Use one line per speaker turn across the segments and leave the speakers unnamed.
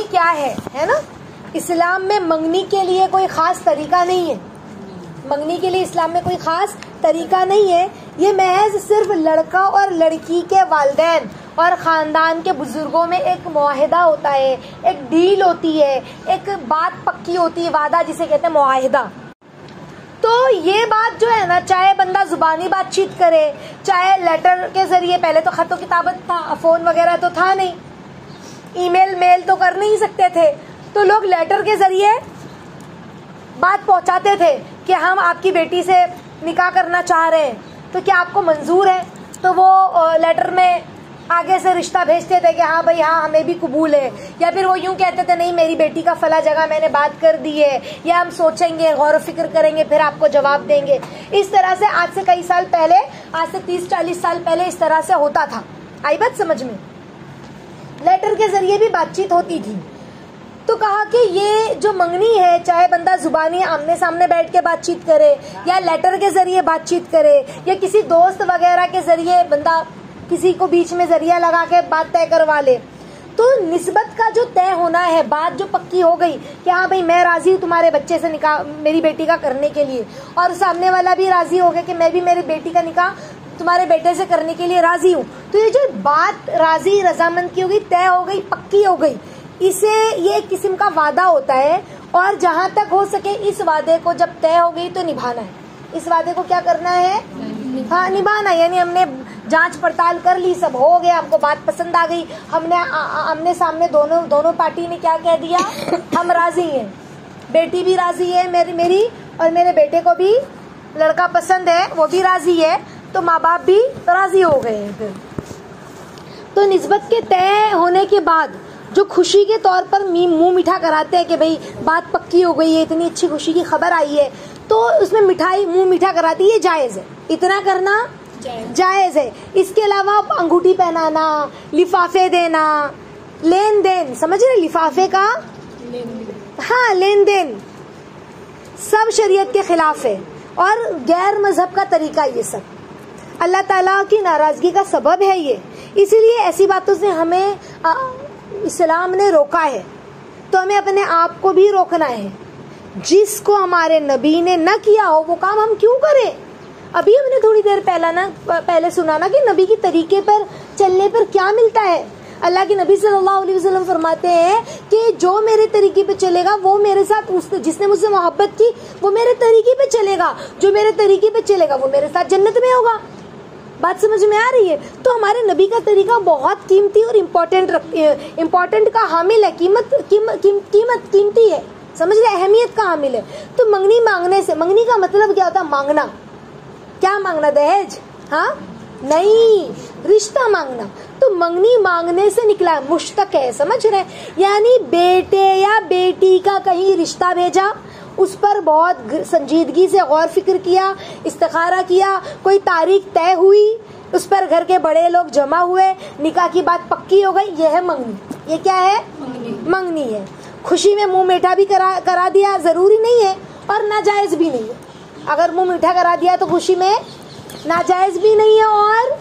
क्या है ना। इस्लाम में मंगनी के लिए कोई खास तरीका नहीं है, मंगनी के लिए इस्लाम में कोई खास तरीका नहीं है। ये महज सिर्फ लड़का और लड़की के वालिदैन और ख़ानदान के बुजुर्गों में एक मुआहिदा होता है, एक डील होती है, एक बात पक्की होती है, वादा जिसे कहते हैं मुआहिदा। तो ये बात जो है ना, चाहे बंदा जुबानी बातचीत करे, चाहे लेटर के जरिए, पहले तो खतो किताबत था, फ़ोन वगैरह तो था नहीं, ईमेल मेल तो कर नहीं सकते थे, तो लोग लेटर के जरिए बात पहुंचाते थे कि हम आपकी बेटी से निकाह करना चाह रहे हैं, तो क्या आपको मंजूर है। तो वो लेटर में आगे से रिश्ता भेजते थे कि हाँ भाई हाँ हमें भी कबूल है, या फिर वो यूं कहते थे नहीं मेरी बेटी का फला जगह मैंने बात कर दी है, या हम सोचेंगे गौर फिक्र करेंगे फिर आपको जवाब देंगे। इस तरह से आज से कई साल पहले, आज से 30-40 साल पहले इस तरह से होता था। आई बात समझ में, लेटर के जरिए भी बातचीत होती थी। तो कहा कि ये जो मंगनी है, चाहे बंदा जुबानी आमने सामने बैठ के बातचीत करे, या लेटर के जरिए बातचीत करे, या किसी दोस्त वगैरह के जरिए बंदा किसी को बीच में जरिया लगा के बात तय करवा ले, तो निस्बत का जो तय होना है, बात जो पक्की हो गई कि हाँ भाई मैं राजी हूँ तुम्हारे बच्चे से निकाह मेरी बेटी का करने के लिए, और सामने वाला भी राजी हो गया कि मैं भी मेरी बेटी का निकाह तुम्हारे बेटे से करने के लिए राजी हूँ, तो ये जो बात राजी रजामंद की हो गई, तय हो गई, पक्की हो गई, इसे ये एक किस्म का वादा होता है। और जहां तक हो सके इस वादे को जब तय हो गई तो निभाना है। इस वादे को क्या करना है, हाँ निभाना। यानी हमने जांच पड़ताल कर ली, सब हो गया, हमको बात पसंद आ गई, हमने आमने सामने दोनों पार्टी ने क्या कह दिया, हम राजी हैं, बेटी भी राजी है मेरी और मेरे बेटे को भी लड़का पसंद है, वो भी राजी है, तो माँ बाप भी राजी हो गए हैं। फिर तो निस्बत के तय होने के बाद जो खुशी के तौर पर मुंह मीठा कराते हैं कि भाई बात पक्की हो गई है, इतनी अच्छी खुशी की खबर आई है, तो उसमें मिठाई मुंह मीठा कराती है, जायज है, इतना करना जायज है। इसके अलावा अंगूठी पहनाना, लिफाफे देना, लेन देन, समझ रहे लिफाफे का, हाँ लेन देन सब शरीयत के खिलाफ है और गैर मजहब का तरीका, ये सब अल्लाह ताला की नाराजगी का सबब है ये। इसीलिए ऐसी बातों से हमें इस्लाम ने रोका है, तो हमें अपने आप को भी रोकना है। जिसको हमारे नबी ने न किया हो वो काम हम क्यों करें। अभी हमने थोड़ी देर पहले सुना ना कि नबी के तरीके पर चलने पर क्या मिलता है। अल्लाह के नबी सल्लल्लाहु अलैहि वसल्लम फरमाते हैं कि जो मेरे तरीके पे चलेगा वो मेरे साथ, जिसने मुझसे मोहब्बत की वो मेरे तरीके पे चलेगा, जो मेरे तरीके पे चलेगा वो मेरे साथ जन्नत में होगा। बात समझ में आ रही है। तो हमारे नबी का तरीका बहुत कीमती और इम्पोर्टेंट का हामिल है, कीमती है, समझ रहे, अहमियत का हामिल है। तो मंगनी मांगने से, मंगनी का मतलब क्या होता है, मांगना। क्या मांगना, दहेज, हाँ नहीं, रिश्ता मांगना। तो मंगनी मांगने से निकला, मुश्तक है, समझ रहे, यानी बेटे या बेटी का कहीं रिश्ता भेजा, उस पर बहुत संजीदगी से गौर फिक्र किया, इस्तिखारा किया, कोई तारीख तय हुई, उस पर घर के बड़े लोग जमा हुए, निकाह की बात पक्की हो गई, यह है मंगनी। ये क्या है, मंगनी है। खुशी में मुंह मीठा भी करा दिया, जरूरी नहीं है और नाजायज भी नहीं है। अगर मुंह मीठा करा दिया तो खुशी में नाजायज भी नहीं है और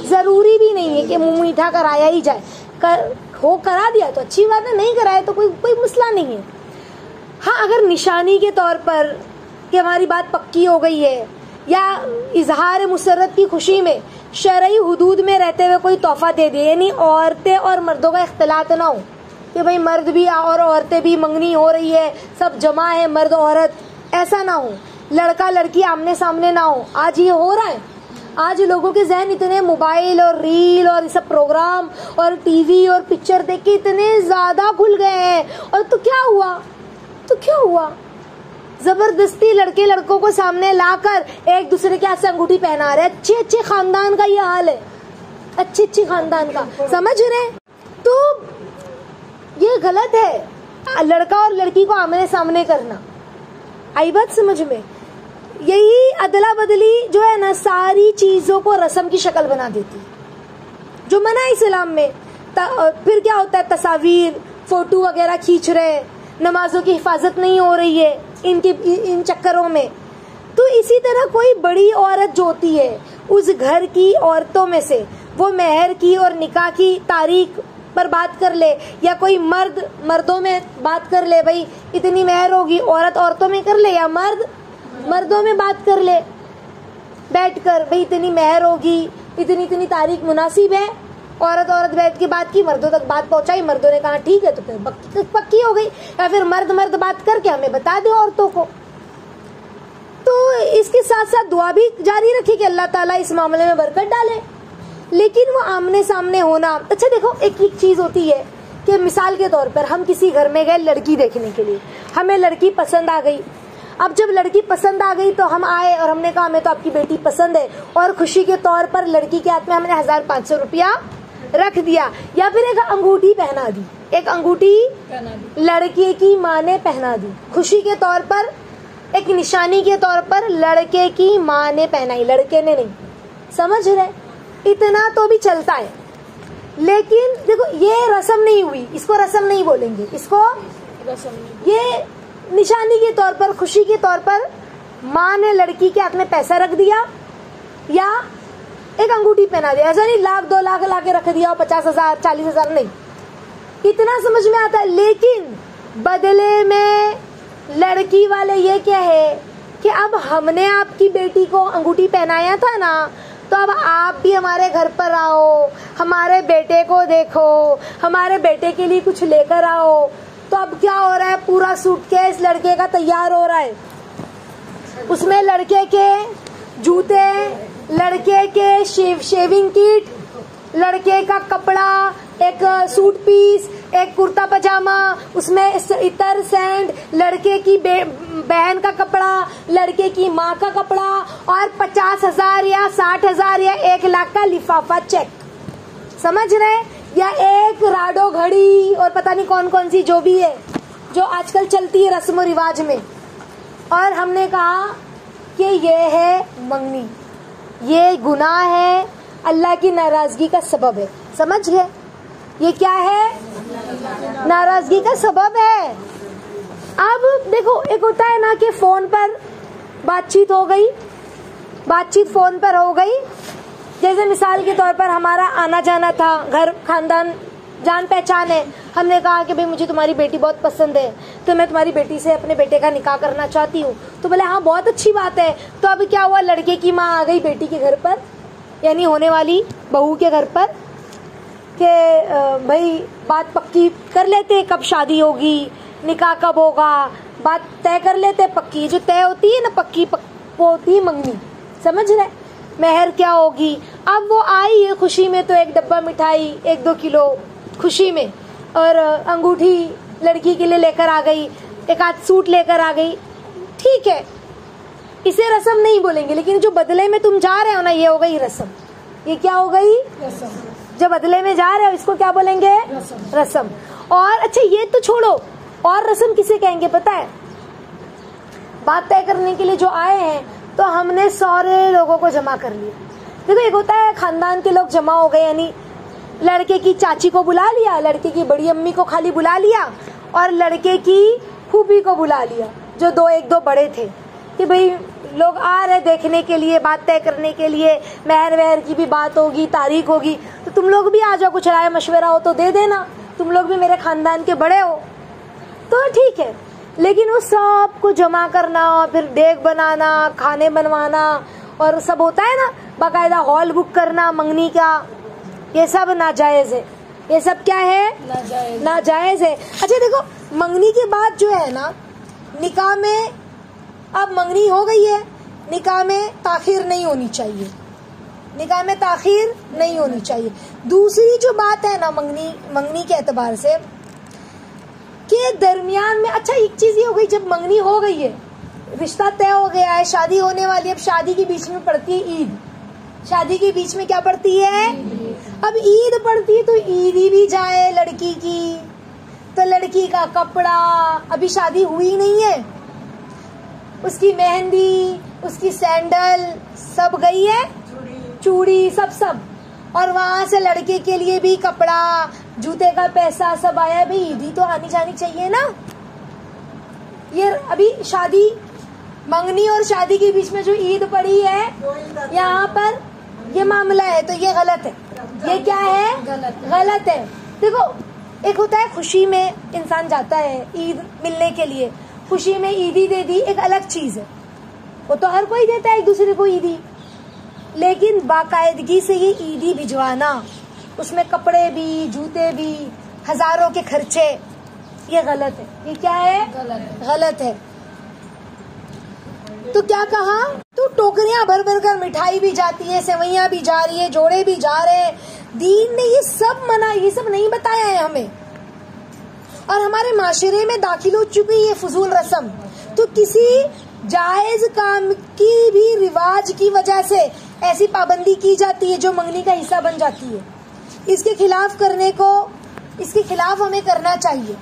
जरूरी भी नहीं है कि मुंह मीठा कराया ही जाए। करा दिया तो अच्छी बात है, नहीं कराया तो कोई मसला नहीं है। हाँ, अगर निशानी के तौर पर कि हमारी बात पक्की हो गई है, या इजहार मुसर्रत की खुशी में शरई हुदूद में रहते हुए कोई तोहफा दे दिए, यानी औरतें और मर्दों का इख्तिलात ना हो कि भाई मर्द भी और औरतें भी, मंगनी हो रही है, सब जमा है, मर्द औरत, ऐसा ना हो, लड़का लड़की आमने सामने ना हो। आज ये हो रहा है। आज लोगों के जहन इतने मोबाइल और रील और सब प्रोग्राम और टीवी और पिक्चर देख के इतने ज्यादा खुल गए हैं। और तो क्या हुआ, जबरदस्ती लड़के लड़कों को सामने लाकर एक दूसरे के हाथ से अंगूठी पहना रहे। अच्छे खानदान का ये हाल है, अच्छे खानदान का, समझ रहे। तो ये गलत है लड़का और लड़की को आमने सामने करना। आई बात समझ में। यही अदला बदली जो है ना, सारी चीजों को रस्म की शक्ल बना देती, जो मना है इस्लाम में। फिर क्या होता है, तस्वीर फोटो वगैरह खींच रहे, नमाजों की हिफाजत नहीं हो रही है इन चक्करों में। तो इसी तरह कोई बड़ी औरत जो होती है, उस घर की औरतों में से वो मेहर की और निकाह की तारीख पर बात कर ले, या कोई मर्द मर्दों में बात कर ले, भाई इतनी मेहर होगी, औरत औरतों में कर ले या मर्द मर्दों में बात कर ले बैठ कर, भाई इतनी मेहर होगी, इतनी इतनी तारीख मुनासिब है। औरत औरत बैठ के बात की, मर्दों तक बात पहुंचाई, मर्दों ने कहा ठीक है, तो फिर पक्की हो गई। या फिर मर्द मर्द बात करके हमें बता दे औरतों को। तो इसके साथ साथ दुआ भी जारी रखी कि अल्लाह ताला इस मामले में बरकत डाले। लेकिन वो आमने सामने होना, अच्छा देखो एक चीज होती है कि मिसाल के तौर पर हम किसी घर में गए लड़की देखने के लिए, हमें लड़की पसंद आ गई। अब जब लड़की पसंद आ गई तो हम आए और हमने कहा हमें तो आपकी बेटी पसंद है, और खुशी के तौर पर लड़की के हाथ में हमने 1500 रुपया रख दिया, या फिर एक अंगूठी पहना दी, एक अंगूठी लड़के की माँ ने पहना दी, खुशी के तौर पर, एक निशानी के तौर पर लड़के की माँ ने पहनाई, लड़के ने नहीं। समझ रहे? इतना तो भी चलता है। लेकिन देखो ये रस्म नहीं हुई, इसको रस्म नहीं बोलेंगे, इसको रस्म, ये निशानी के तौर पर, खुशी के तौर पर माँ ने लड़की के हाथ में पैसा रख दिया या एक अंगूठी पहना दिया। ऐसा नहीं 1,00,000 2 लाख ला के रख दिया, 50,000 40,000 नहीं, इतना समझ में आता है। लेकिन बदले में लड़की वाले ये क्या है कि अब हमने आपकी बेटी को अंगूठी पहनाया था ना, तो अब आप भी हमारे घर पर आओ, हमारे बेटे को देखो, हमारे बेटे के लिए कुछ लेकर आओ। तो अब क्या हो रहा है, पूरा सूटकेस लड़के का तैयार हो रहा है, उसमें लड़के के जूते, लड़के के शेविंग किट, लड़के का कपड़ा, एक सूट पीस, एक कुर्ता पजामा, उसमें इतर सेंट, लड़के की बहन का कपड़ा, लड़के की माँ का कपड़ा, और 50,000 या 60,000 या 1,00,000 का लिफाफा चेक। समझ रहे? या एक राडो घड़ी और पता नहीं कौन कौन सी जो भी है, जो आजकल चलती है रस्म रिवाज में। और हमने कहा कि ये है मंगनी, ये गुनाह है, अल्लाह की नाराजगी का सबब है। समझ गए? ये क्या है? नाराजगी का सबब है। अब देखो एक होता है ना कि फोन पर बातचीत हो गई, बातचीत फोन पर हो गई, जैसे मिसाल के तौर पर हमारा आना जाना था, घर खानदान जान पहचान है, हमने कहा कि भाई मुझे तुम्हारी बेटी बहुत पसंद है, तो मैं तुम्हारी बेटी से अपने बेटे का निकाह करना चाहती हूँ। तो बोले हाँ बहुत अच्छी बात है। तो अब क्या हुआ, लड़के की माँ आ गई बेटी के घर पर, यानी होने वाली बहू के घर पर, कि भाई बात पक्की कर लेते, कब शादी होगी, निकाह कब होगा, बात तय कर लेते पक्की। जो तय होती है ना पक्की, वो होती है मंगनी। समझ रहे? मेहर क्या होगी। अब वो आई है खुशी में, तो एक डब्बा मिठाई, 1-2 किलो खुशी में, और अंगूठी लड़की के लिए लेकर आ गई, एक आध सूट लेकर आ गई, ठीक है, इसे रस्म नहीं बोलेंगे। लेकिन जो बदले में तुम जा रहे हो ना, ये हो गई रस्म। ये क्या हो गई? रस्म। जो बदले में जा रहे हो इसको क्या बोलेंगे? रस्म। और अच्छा ये तो छोड़ो, और रस्म किसे कहेंगे पता है? बात तय करने के लिए जो आए हैं, तो हमने सारे लोगों को जमा कर लिया। देखो एक होता है खानदान के लोग जमा हो गए, यानी लड़के की चाची को बुला लिया, लड़के की बड़ी अम्मी को खाली बुला लिया, और लड़के की फूफी को बुला लिया, जो 1-2 बड़े थे, कि भाई लोग आ रहे देखने के लिए, बात तय करने के लिए, मेहर वेहर की भी बात होगी, तारीख होगी, तो तुम लोग भी आ जाओ, कुछ राय मशवरा हो तो दे देना, तुम लोग भी मेरे खानदान के बड़े हो, तो ठीक है। लेकिन वो सब को जमा करना, फिर डेग बनाना, खाने बनवाना, और सब होता है ना, बाकायदा हॉल बुक करना मंगनी का, ये सब नाजायज है। ये सब क्या है? नाजायज है। अच्छा देखो मंगनी के बाद जो है ना, निकाह में, अब मंगनी हो गई है, निकाह में ताखीर नहीं होनी चाहिए, निकाह में ताखीर नहीं होनी चाहिए। दूसरी जो बात है ना मंगनी के एतबार से, के दरमियान में, अच्छा एक चीज ये हो गई, जब मंगनी हो गई है, रिश्ता तय हो गया है, शादी होने वाली है, अब शादी के बीच में पड़ती है ईद। शादी के बीच में क्या पड़ती है? अब ईद पड़ती है, तो ईदी भी जाए लड़की की, तो लड़की का कपड़ा, अभी शादी हुई नहीं है, उसकी मेहंदी, उसकी सैंडल सब गई है, चूड़ी सब, और वहां से लड़के के लिए भी कपड़ा, जूते का पैसा सब आया। भाई ईदी तो आनी जानी चाहिए ना। ये अभी शादी, मंगनी और शादी के बीच में जो ईद पड़ी है, यहाँ पर ये मामला है, तो ये गलत है। ये क्या है? गलत है। देखो, एक होता है खुशी में इंसान जाता है ईद मिलने के लिए, खुशी में ईदी दे दी, एक अलग चीज है, वो तो हर कोई देता है एक दूसरे को ईदी। लेकिन बाकायदगी से ये ईदी भिजवाना, उसमें कपड़े भी, जूते भी, हजारों के खर्चे, ये गलत है। ये क्या है? गलत है। तो क्या कहा? तो टोकरियां भर भर कर मिठाई भी जाती है, सेवैयां भी जा रही है, जोड़े भी जा रहे हैं। दीन ने ये सब मना, ये सब नहीं बताया है हमें, और हमारे माशरे में दाखिल हो चुकी है फजूल रस्म। तो किसी जायज काम की भी रिवाज की वजह से ऐसी पाबंदी की जाती है जो मंगनी का हिस्सा बन जाती है। इसके खिलाफ हमें करना चाहिए।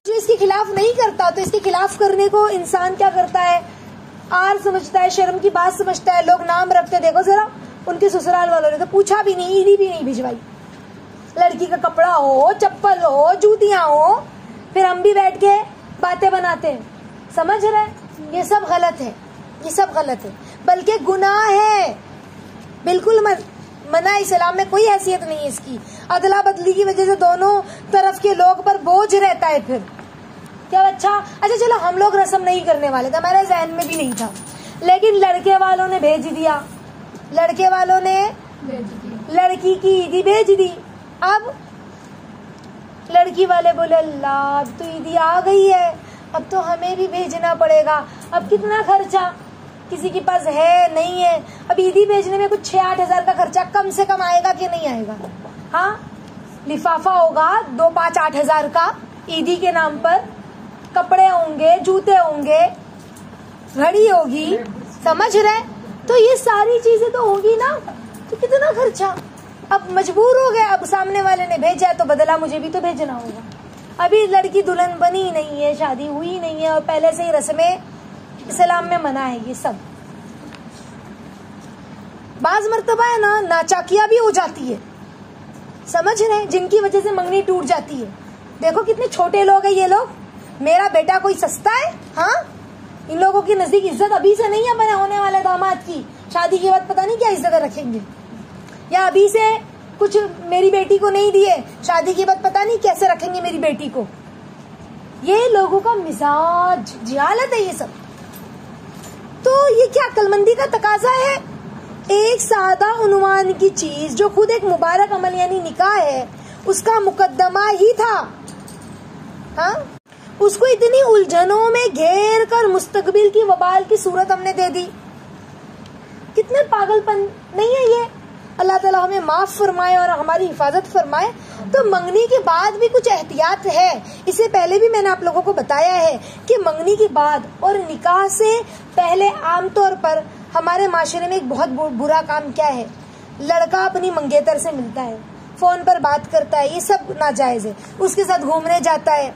जो इसके खिलाफ नहीं करता, तो इसके खिलाफ करने को इंसान क्या करता है? आर समझता है, शर्म की बात समझता है। लोग नाम रखते, देखो जरा उनके ससुराल वालों ने तो पूछा भी नहीं, ईदी भी नहीं भिजवाई। लड़की का कपड़ा हो, चप्पल हो, जूतियां हो, फिर हम भी बैठ के बातें बनाते हैं। समझ रहे? ये सब गलत है, ये सब गलत है, बल्कि गुनाह है। बिल्कुल मना, इस्लाम में कोई हैसियत नहीं है इसकी। अदला बदली की वजह से दोनों तरफ के लोग पर बोझ रहता है। फिर क्या अच्छा चलो हम लोग रस्म नहीं करने वाले थे, हमारे जहन में भी नहीं था, लेकिन लड़के वालों ने भेज दिया, लड़के वालों ने लड़की की ईदी भेज दी। अब लड़की वाले बोले अल्लाह, अब तो ईदी आ गई है, अब तो हमें भी भेजना पड़ेगा। अब कितना खर्चा, किसी के पास है नहीं है। अब ईदी भेजने में कुछ 6-8 हजार का खर्चा कम से कम आएगा कि नहीं आएगा? हाँ, लिफाफा होगा 2-5-8 हजार का ईदी के नाम पर, कपड़े होंगे, जूते होंगे, घड़ी होगी, समझ रहे? तो ये सारी चीजें तो होगी ना, तो कितना खर्चा। अब मजबूर हो गए, अब सामने वाले ने भेजा तो बदला मुझे भी तो भेजना होगा। अभी लड़की दुल्हन बनी नहीं है, शादी हुई नहीं है, और पहले से ही रस्में इस्लाम में मना है ये सब। बाज मर्तबा है ना, नाचाकिया भी हो जाती है, समझ रहे? जिनकी वजह से मंगनी टूट जाती है। देखो कितने छोटे लोग हैं ये लोग, मेरा बेटा कोई सस्ता है? हाँ, इन लोगों की नजदीक इज्जत अभी से नहीं है बने होने वाले दामाद की, शादी के बाद पता नहीं क्या इज्जत रखेंगे। या अभी से कुछ मेरी बेटी को नहीं दिए, शादी के बाद पता नहीं कैसे रखेंगे मेरी बेटी को। ये लोगों का मिजाज, जिहालत है ये सब। तो ये क्या अक्लमंदी का तकाजा है? एक सादा उन्वान की चीज जो खुद एक मुबारक अमल यानी निकाह है, उसका मुकद्दमा ही था। हाँ, उसको इतनी उलझनों में घेर कर मुस्तकबिल की वबाल की सूरत हमने दे दी। कितने पागलपन नहीं है ये? अल्लाह ताला हमें माफ फरमाए और हमारी हिफाजत फरमाए। तो मंगनी के बाद भी कुछ एहतियात है। इससे पहले भी मैंने आप लोगों को बताया है कि मंगनी के बाद और निकाह से पहले आमतौर पर हमारे माशरे में एक बहुत बुरा काम क्या है? लड़का अपनी मंगेतर से मिलता है, फोन पर बात करता है, ये सब नाजायज है। उसके साथ घूमने जाता है,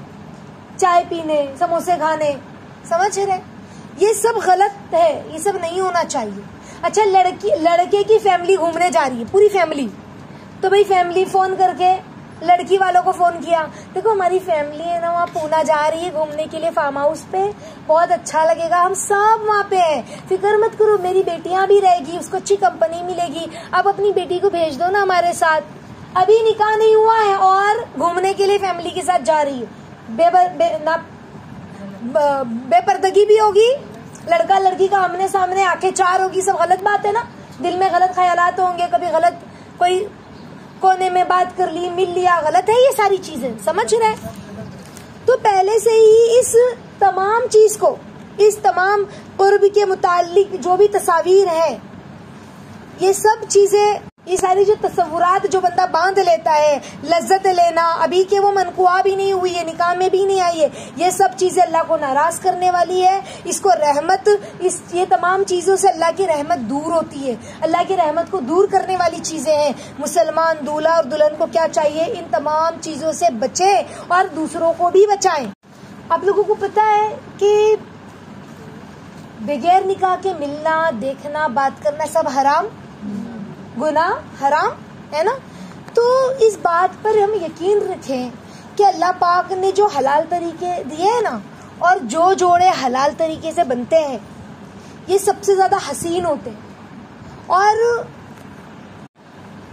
चाय पीने, समोसे खाने, समझ रहे? ये सब गलत है, ये सब नहीं होना चाहिए। अच्छा, लड़के की फैमिली घूमने जा रही है, पूरी फैमिली, तो भाई फैमिली फोन करके लड़की वालों को फोन किया, देखो हमारी फैमिली है ना, वहाँ पूना जा रही है घूमने के लिए फार्म हाउस पे, बहुत अच्छा लगेगा, हम सब वहाँ पे हैं, फिक्र मत करो, मेरी बेटियां भी रहेगी, उसको अच्छी कंपनी मिलेगी, आप अपनी बेटी को भेज दो ना हमारे साथ। अभी निकाह नहीं हुआ है और घूमने के लिए फैमिली के साथ जा रही है। बेपर्दगी भी होगी, लड़का लड़की का आमने सामने आंखें चार होगी, सब गलत बात है ना। दिल में गलत ख्यालात होंगे, कभी गलत कोई कोने में बात कर ली, मिल लिया, गलत है ये सारी चीजें, समझ रहे? तो पहले से ही इस तमाम चीज को, इस तमाम कुर्ब के मुताल्लिक जो भी तस्वीर है, ये सब चीजें, ये सारी जो तस्वुरात जो बंदा बांध लेता है, लज्जत लेना, अभी के वो मनकुआ भी नहीं हुई है, निकाह में भी नहीं आई है, ये सब चीजें अल्लाह को नाराज करने वाली है। इसको रहमत, ये तमाम चीजों से अल्लाह की रहमत दूर होती है, अल्लाह की रहमत को दूर करने वाली चीजें हैं। मुसलमान दूल्हा और दुल्हन को क्या चाहिए? इन तमाम चीजों से बचे और दूसरों को भी बचाएं। आप लोगों को पता है कि बगैर निकाह के मिलना, देखना, बात करना सब हराम, गुनाह, हराम है ना। तो इस बात पर हम यकीन रखें कि अल्लाह पाक ने जो हलाल तरीके दिए हैं ना, और जो जोड़े हलाल तरीके से बनते हैं, ये सबसे ज्यादा हसीन होते हैं। और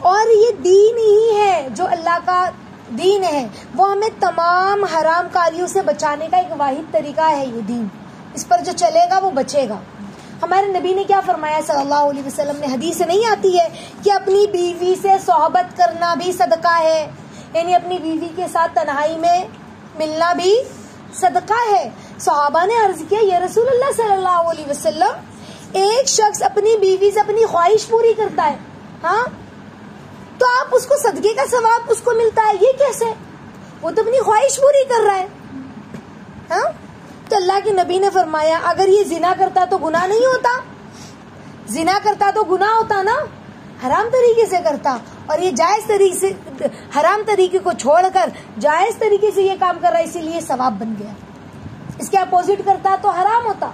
और ये दीन ही है जो अल्लाह का दीन है, वो हमें तमाम हराम कारियों से बचाने का एक वाहिद तरीका है ये दीन। इस पर जो चलेगा वो बचेगा। हमारे नबी ने क्या फरमाया सल्लल्लाहु अलैहि वसल्लम ने, हदीस से नहीं आती है कि अपनी बीवी से सोहबत करना भी सदका है, यानी अपनी बीवी के साथ तन्हाई में मिलना भी सदका है। सहाबा ने अर्ज किया, या रसूलुल्लाह सल्लल्लाहु अलैहि वसल्लम, एक शख्स अपनी बीवी से अपनी ख्वाहिश पूरी करता है, हाँ, तो आप उसको सदके का सवाब उसको मिलता है, ये कैसे? वो तो अपनी ख्वाहिश पूरी कर रहा है, हाँ। तो अल्लाह के नबी ने फरमाया, अगर ये जिना करता तो गुनाह नहीं होता? जिना करता तो गुनाह होता ना, हराम तरीके से करता, और ये जायज तरीके से, हराम तरीके को छोड़कर जायज तरीके से ये काम कर रहा है, इसीलिए सवाब बन गया। इसके अपोजिट करता तो हराम होता,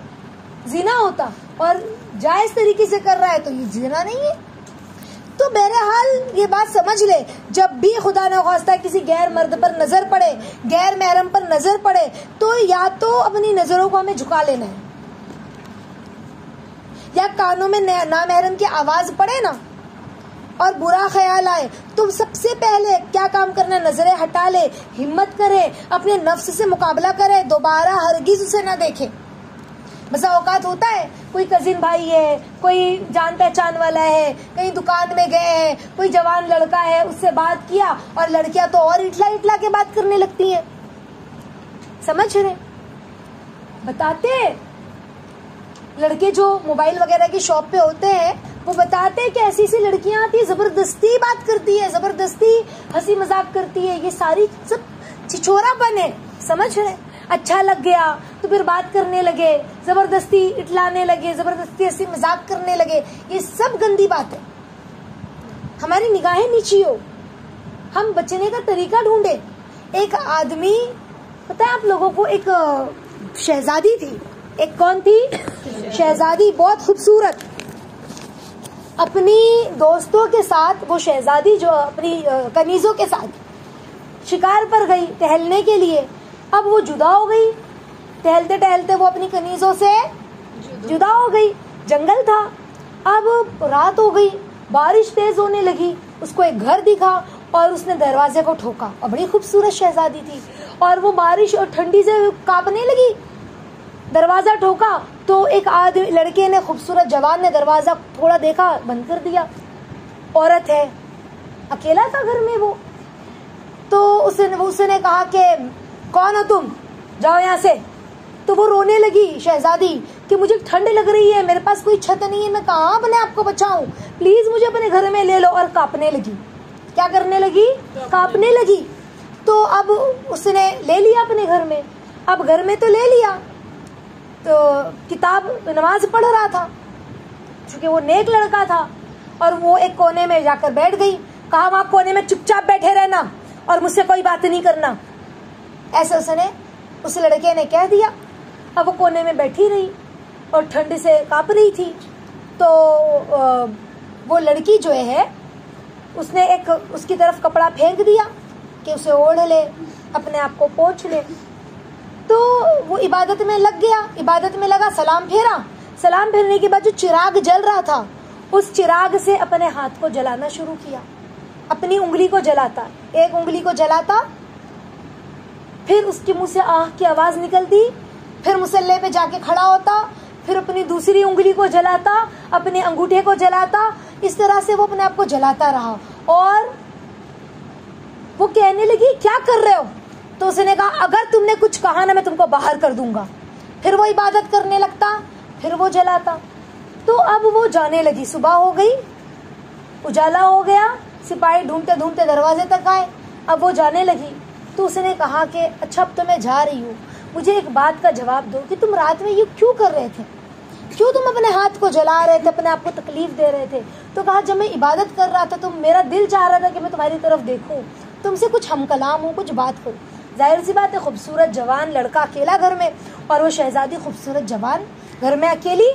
जिना होता, और जायज तरीके से कर रहा है तो ये जिना नहीं है। तो बहरहाल ये बात समझ ले, जब भी खुदा न खास्ता किसी गैर मर्द पर नजर पड़े, गैर महरम पर नजर पड़े, तो या तो अपनी नजरों को हमें झुका लेना है, या कानों में नामहरम की आवाज पड़े ना और बुरा ख्याल आए तो सबसे पहले क्या काम करना, नजरें हटा ले, हिम्मत करे, अपने नफ्स से मुकाबला करे, दोबारा हरगिज उसे ना देखे। बसा औकात होता है, कोई कजिन भाई है, कोई जान पहचान वाला है, कहीं दुकान में गए हैं, कोई जवान लड़का है, उससे बात किया और लड़कियां तो और इटला इटला के बात करने लगती हैं, समझ रहे? बताते लड़के जो मोबाइल वगैरह की शॉप पे होते हैं, वो बताते हैं कि ऐसी ऐसी लड़कियां आती है, जबरदस्ती बात करती है, जबरदस्ती हंसी मजाक करती है, ये सारी सब छिछोरापन है, समझ रहे? अच्छा लग गया तो फिर बात करने लगे, जबरदस्ती इटलाने लगे, जबरदस्ती हंसी मजाक करने लगे, ये सब गंदी बात है। हमारी निगाहें नीची हो, हम बचने का तरीका ढूंढे। एक आदमी, पता है आप लोगों को, एक शहजादी थी, एक कौन थी? शहजादी, बहुत खूबसूरत। अपनी दोस्तों के साथ वो शहजादी जो अपनी कनीजों के साथ शिकार पर गई टहलने के लिए। अब वो जुदा हो गई, टहलते टहलते वो अपनी कनीजों से जुदा हो गई। जंगल था, अब रात हो गई, बारिश तेज होने लगी, उसको एक घर दिखा और उसने दरवाजे को ठोका, और बड़ी खूबसूरत शहजादी थी, और वो बारिश और ठंडी से कांपने लगी। दरवाजा ठोका तो एक आदमी, लड़के ने, खूबसूरत जवान ने दरवाजा थोड़ा देखा, बंद कर दिया। औरत है, अकेला था घर में वो, तो उसने कहा कि कौन हो तुम, जाओ यहाँ से। तो वो रोने लगी शहजादी कि मुझे ठंड लग रही है, मेरे पास कोई छत नहीं है, मैं कहाँ अपने आप को बचाऊं, प्लीज मुझे अपने घर में ले लो। और कांपने लगी, क्या करने लगी? कांपने लगी। तो अब उसने ले लिया अपने घर में। अब घर में तो ले लिया, तो किताब, नमाज पढ़ रहा था, क्योंकि वो नेक लड़का था, और वो एक कोने में जाकर बैठ गई। कहा वहां कोने में चुपचाप बैठे रहना और मुझसे कोई बात नहीं करना, ऐसे उसने, उस लड़के ने कह दिया। अब वो कोने में बैठी रही और ठंड से कांप रही थी। तो वो लड़की जो है, उसने एक उसकी तरफ कपड़ा फेंक दिया कि उसे ओढ़ ले, अपने आप को पोंछ ले। तो वो इबादत में लग गया, इबादत में लगा, सलाम फेरा। सलाम फेरने के बाद जो चिराग जल रहा था, उस चिराग से अपने हाथ को जलाना शुरू किया, अपनी उंगली को जलाता, एक उंगली को जलाता, फिर उसके मुंह से आह की आवाज निकलती, फिर मुसल्ले पे जाके खड़ा होता, फिर अपनी दूसरी उंगली को जलाता, अपने अंगूठे को जलाता। इस तरह से वो अपने आप को जलाता रहा। और वो कहने लगी क्या कर रहे हो? तो उसने कहा अगर तुमने कुछ कहा ना मैं तुमको बाहर कर दूंगा। फिर वो इबादत करने लगता, फिर वो जलाता। तो अब वो जाने लगी, सुबह हो गई, उजाला हो गया, सिपाही ढूंढते ढूंढते दरवाजे तक आए। अब वो जाने लगी तो उसने कहा कि अच्छा अब तो मैं जा रही हूँ, मुझे एक बात का जवाब दो कि तुम रात में ये क्यों कर रहे थे, क्यों तुम अपने हाथ को जला रहे थे, अपने आप को तकलीफ दे रहे थे? तो कहा जब मैं इबादत कर रहा था तो मेरा दिल चाह रहा था कि मैं तुम्हारी तरफ देखूं, तुमसे कुछ हम कलाम हो, कुछ बात करूं। जाहिर सी बात है, खूबसूरत जवान लड़का अकेला घर में, और वो शहजादी खूबसूरत जवान घर में अकेली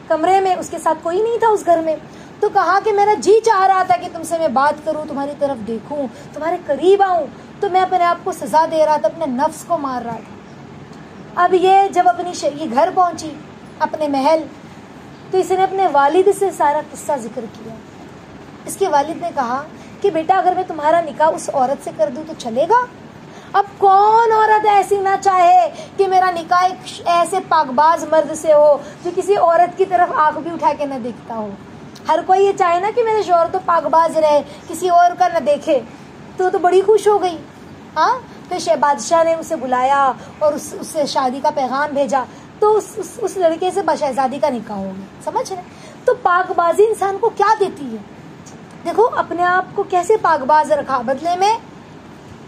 कमरे में, उसके साथ कोई नहीं था उस घर में। तो कहा कि मेरा जी चाह रहा था कि तुमसे मैं बात करूं, तुम्हारी तरफ देखूं, तुम्हारे करीब आऊं, तो मैं अपने आप को सजा दे रहा था, अपने नफ्स को मार रहा था। अब ये जब अपनी ये घर पहुंची, अपने महल, तो इसने अपने वालिद से सारा किस्सा जिक्र किया। इसके वालिद ने कहा कि बेटा अगर मैं तुम्हारा निकाह उस औरत से कर दूं तो चलेगा? अब कौन औरत ऐसी ना चाहे कि मेरा निकाह एक ऐसे पाकबाज मर्द से हो जो किसी औरत की तरफ आंख भी उठा के न देखता हो। हर कोई ये चाहे ना कि मेरे शौहर तो पाकबाज रहे, किसी और का न देखे। तो बड़ी खुश हो गई। हाँ, फिर बादशाह ने उसे बुलाया और उससे शादी का पैगाम भेजा, तो उस लड़के से शहजादी का निकाह हो गया। समझ रहे? तो पाकबाजी इंसान को क्या देती है? देखो अपने आप को कैसे पाकबाज रखा, बदले में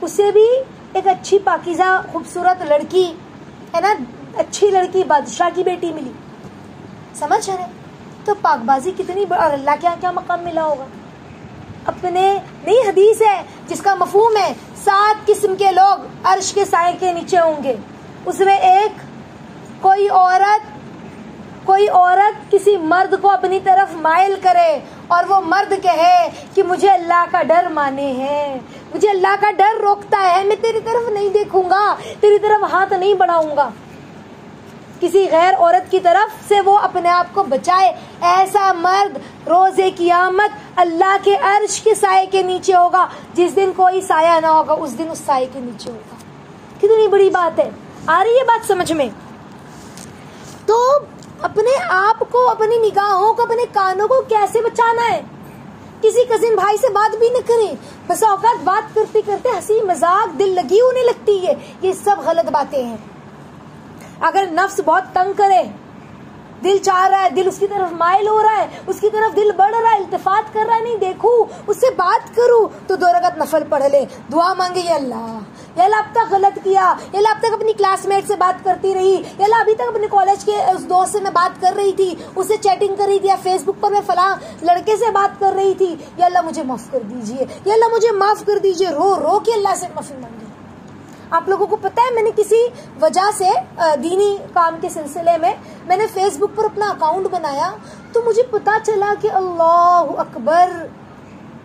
उसे भी एक अच्छी पाकीज़ा खूबसूरत लड़की है ना, अच्छी लड़की बादशाह की बेटी मिली। समझ रहे? तो पाकबाजी कितनी, और अल्लाह क्या क्या मकाम मिला होगा। अपने नहीं, हदीस है जिसका मफहूम है 7 किस्म के लोग अर्श के साए के नीचे होंगे। उसमें एक कोई औरत किसी मर्द को अपनी तरफ माइल करे और वो मर्द कहे कि मुझे अल्लाह का डर माने है, मुझे अल्लाह का डर रोकता है, मैं तेरी तरफ नहीं देखूंगा, तेरी तरफ हाथ नहीं बढ़ाऊंगा। किसी गैर औरत की तरफ से वो अपने आप को बचाए, ऐसा मर्द रोजे क़ियामत अल्लाह के अर्श के साए के नीचे होगा। जिस दिन कोई साया ना होगा उस दिन उस साए के नीचे होगा। कितनी बड़ी बात है। आ रही है बात समझ में? तो अपने आप को, अपनी निगाहों को, अपने कानों को कैसे बचाना है? किसी कजिन भाई से बात भी न करें। बस औकात बात करते करते हंसी मजाक दिल लगी होने लगती है। ये सब गलत बातें हैं। अगर नफ्स बहुत तंग करे, दिल चाह रहा है, दिल उसकी तरफ माइल हो रहा है, उसकी तरफ दिल बढ़ रहा है, इल्तिफात कर रहा है, नहीं देखूं, उससे बात करूं, तो 2 रकात नफल पढ़ ले, दुआ मांगे, या अल्लाह अब तक गलत किया, या अल्लाह अब तक अपनी क्लासमेट से बात करती रही, या अल्लाह अभी तक अपने कॉलेज के उस दोस्त से मैं बात कर रही थी, उससे चैटिंग कर रही थी, या फेसबुक पर मैं फलां लड़के से बात कर रही थी, या अल्लाह मुझे माफ कर दीजिए, या अल्लाह मुझे माफ कर दीजिए। रो रो के अल्लाह से माफी मांगी। आप लोगों को पता है, मैंने किसी वजह से दीनी काम के सिलसिले में मैंने फेसबुक पर अपना अकाउंट बनाया, तो मुझे पता चला कि अल्लाह अकबर,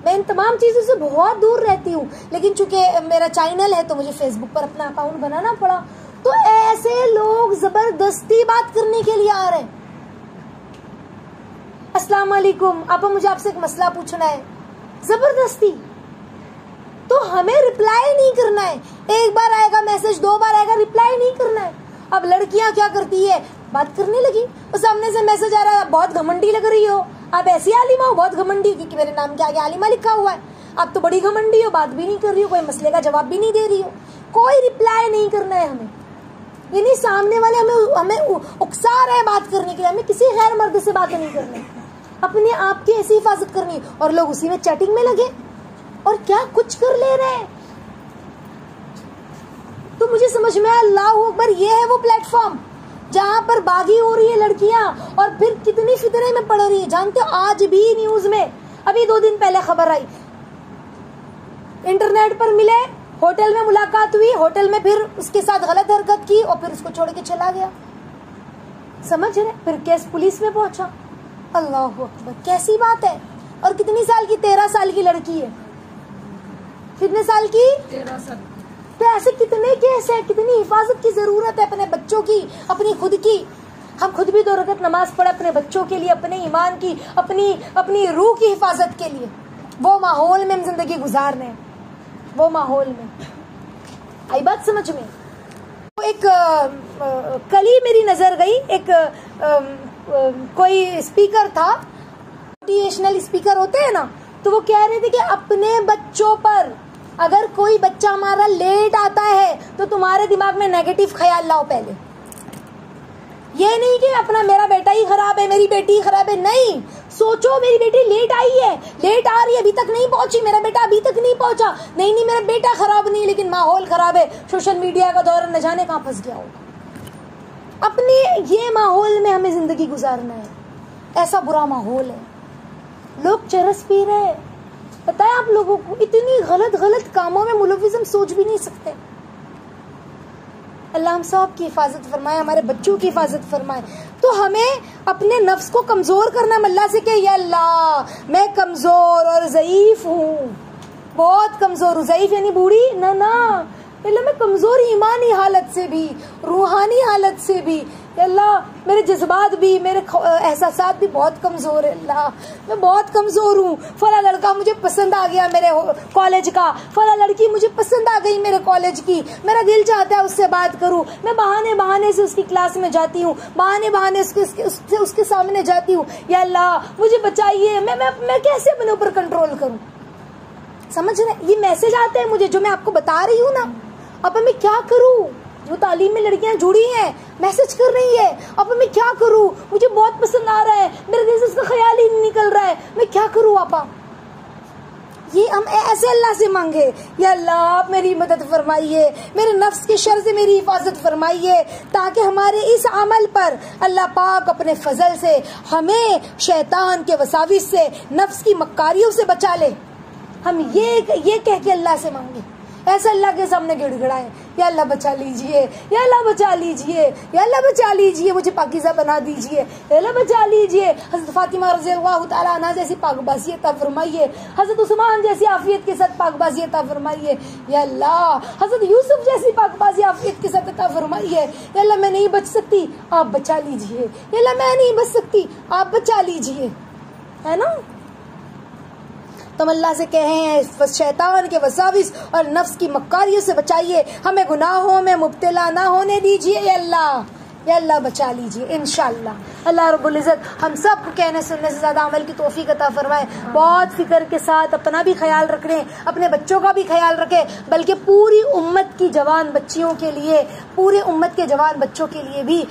मैं इन तमाम चीज़ों से बहुत दूर रहती हूँ, लेकिन चूंकि मेरा चैनल है तो मुझे फेसबुक पर अपना अकाउंट बनाना पड़ा। तो ऐसे लोग जबरदस्ती बात करने के लिए आ रहे हैं। अस्सलाम वालेकुम, आपा मुझे आपसे एक मसला पूछना है, जबरदस्ती। तो हमें रिप्लाई नहीं करना है। एक बार आएगा मैसेज, 2 बार आएगा, रिप्लाई नहीं करना है। अब लड़कियां क्या करती है, बात करने लगी, और सामने से मैसेज आ रहा है, बहुत घमंडी लग रही हो, आप ऐसी आलिमा हो, बहुत घमंडी, क्योंकि मेरे नाम के आगे आलिमा लिखा हुआ है, आप तो बड़ी घमंडी हो, बात भी नहीं कर रही हो, कोई मसले का जवाब भी नहीं दे रही हो। कोई रिप्लाई नहीं करना है हमें। यानी सामने वाले हमें उकसा रहे बात करने के लिए, हमें किसी गैर मर्द से बात नहीं करनी, अपने आप की ऐसी हिफाजत करनी। और लोग उसी में चैटिंग में लगे और क्या कुछ कर ले रहे हैं। तो मुझे समझ में आया, अल्लाह अकबर, ये है वो प्लेटफॉर्म जहां पर बागी हो रही है लड़कियां, और फिर कितनी फितरे में पड़ रही है। जानते हो, आज भी न्यूज में, अभी 2 दिन पहले खबर आई, इंटरनेट पर मिले, होटल में मुलाकात हुई, होटल में फिर उसके साथ गलत हरकत की और फिर उसको छोड़ के चला गया। समझ रहे? फिर केस पुलिस में पहुंचा। अल्लाह अकबर, कैसी बात है। और कितनी साल की, 13 साल की लड़की है। कितने साल की? 13 साल। तो ऐसे कितने केस है, कितनी हिफाजत की जरूरत है अपने बच्चों की, अपनी खुद की। हम खुद भी 2 रकात नमाज पढ़े अपने बच्चों के लिए, अपने ईमान की, अपनी रूह की हिफाजत के लिए। वो माहौल में हम जिंदगी गुजार रहे हैं, वो माहौल में। आई बात समझ में? एक कल ही मेरी नजर गई, एक कोई स्पीकर था, मोटिवेशनल स्पीकर होते हैं ना, तो वो कह रहे थे कि अपने बच्चों पर अगर कोई बच्चा हमारा लेट आता है तो तुम्हारे दिमाग में नेगेटिव ख्याल लाओ पहले। ये नहीं कि अपना मेरा बेटा ही खराब है, मेरी बेटी ही खराब है, नहीं। सोचो मेरी बेटी लेट आई है, लेट आ रही है, अभी तक नहीं पहुंची, मेरा बेटा अभी तक नहीं पहुंचा, नहीं मेरा बेटा खराब नहीं, लेकिन माहौल खराब है, सोशल मीडिया का दौर न जाने कहां फंस गया होगा। अपने ये माहौल में हमें जिंदगी गुजारना है। ऐसा बुरा माहौल है, लोग चरस पी रहे हैं। पता है आप लोगों को, इतनी गलत कामों में मुलविस हम सोच भी नहीं सकते। अल्लाह हम सब की हिफाजत फरमाए, हमारे बच्चों की हिफाजत फरमाए। तो हमें अपने नफ्स को कमजोर करना, अल्लाह से कि या अल्लाह मैं कमजोर और ज़ईफ हूँ, बहुत कमजोर हूँ। ज़ईफ यानी बूढ़ी ना, अल्लाह मैं कमजोर ईमानी हालत से भी, रूहानी हालत से भी, अल्लाह मेरे जज्बात भी, मेरे एहसासात भी बहुत कमज़ोर है अल्लाह, मैं बहुत कमज़ोर हूँ। फला लड़का मुझे पसंद आ गया मेरे कॉलेज का, फला लड़की मुझे पसंद आ गई मेरे कॉलेज की, मेरा दिल चाहता है उससे बात करूँ, मैं बहाने बहाने से उसकी क्लास में जाती हूँ, बहाने बहाने उसके सामने जाती हूँ। या अल्लाह मुझे बचाइए, मैं कैसे अपने ऊपर कंट्रोल करूँ? समझ रहे? ये मैसेज आते हैं मुझे जो मैं आपको बता रही हूँ ना। अब मैं क्या करूँ? जो तालीम में लड़कियां जुड़ी हैं मैसेज कर रही है, अब मैं क्या करूँ? मुझे बहुत पसंद आ रहा है, मेरे दिल से उसका ख्याल ही नहीं निकल रहा है, मैं क्या करूँ आपा? ये हम ऐसे अल्लाह से मांगे, या अल्लाह आप मेरी मदद फरमाइए, मेरे नफ्स के शर से मेरी हिफाजत फरमाइए, ताकि हमारे इस अमल पर अल्लाह पाक अपने फजल से हमें शैतान के वसाविस से, नफ्स की मक्कारियों से बचा ले। हम ये कह के अल्लाह से मांगे, ऐसा अल्लाह के सामने गिड़गिड़ाए, या अल्लाह बचा लीजिए, या अल्लाह बचा लीजिए, या अल्लाह बचा लीजिए, मुझे पाकीज़ा बना दीजिए, या अल्लाह बचा लीजिए। हज़रत फातिमा रज़ियल्लाहु तआला अन्हा जैसी पाकबाज़ी अता फरमाइए, हज़रत उस्मान जैसी आफियत के साथ पाकबाज़ी अता फरमाइए, या अल्लाह हज़रत यूसुफ जैसी पाकबाज़ी आफियत के साथ अता फरमाइए। या अल्लाह मैं नहीं बच सकती, आप बचा लीजिए, या अल्लाह मैं नहीं बच सकती, आप बचा लीजिए, है ना? तो हम अल्लाह से कहें शैतान के वसाविस और नफ्स की मक्कारियों से बचाइए, हमें गुनाहों में मुब्तला ना होने दीजिए। या अल्लाह बचा लीजिए इंशाअल्लाह। अल्लाह रब्बुल इज़्ज़त हम सब को कहने सुनने से ज़्यादा अमल की तौफीक अता फरमाए। बहुत फिक्र के साथ अपना भी ख्याल रखें, अपने बच्चों का भी ख्याल रखें, बल्कि पूरी उम्मत की जवान बच्चियों के लिए, पूरे उम्मत के जवान बच्चों के लिए भी